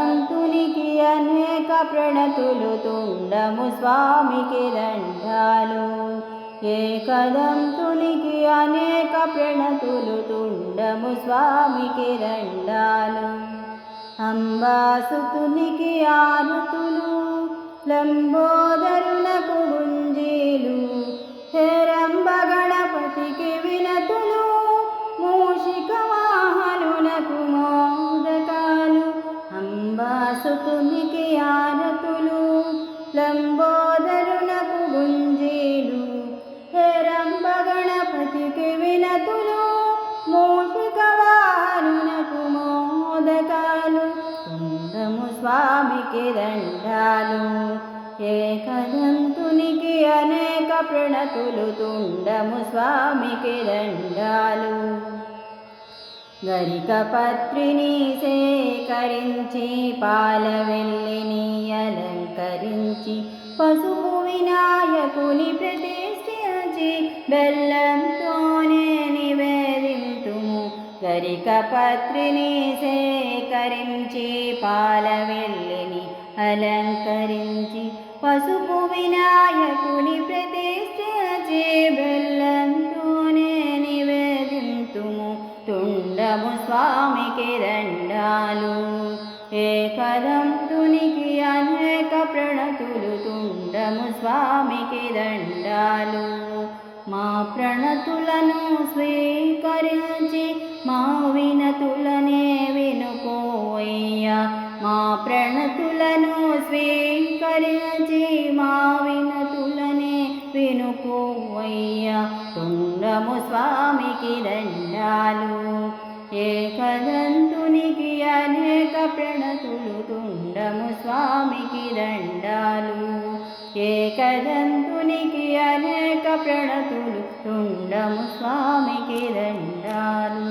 ఏకదంతునికి అనేక ప్రణతులు తుండము స్వామికి దండాలు ఏకదంతునికి అనేక ప్రణతులు తుండము స్వామికి దండాలు అంబాసుతునికి ఆరుతులు లంబోదరునకు గుంజీలు హేరంబ గణపతికి వినతులు మూషిక వాహనునకు మోదకాలు అంబాసుతునికి ఆరతులు లంబోదరునకు గుంజీలు హేరంబ గణపతికి వినతులు మూషిక వాహనునకు మోదకాలు తుండము స్వామికి దండాలు ఏకదంతునికి అనేక ప్రణతులు తుండము స్వామికి దండాలు గరిక పత్రిని సేకరించి పాలవెల్లిని అలంకరించి పసుపు వినాయకుని ప్రతిష్ఠించి బెల్లంతోనే నివేదింతుము గరిక పత్రిని సేకరించి పాలవెల్లిని అలంకరించి పసుపు వినాయకుని ప్రతిష్ఠించి బెల్లంతోనే నివేదింతుము తుండము స్వామికి దండాలు ఏకదంతునికి అనేక ప్రణతులు తుండము స్వామికి దండాలు మా ప్రణతులను స్వీకరించి మా వినతులనే వినుకోవయ్యా మా ప్రణతులను స్వీకరించి మా వినతులనే వినుకోవయ్యా తుండము స్వామికి దండాలు ఏకదంతునికి అనేక ప్రణతులు తుండము స్వామికి దండాలు ఏకదంతునికి అనేక ప్రణతులు తుండము స్వామికి దండాలు.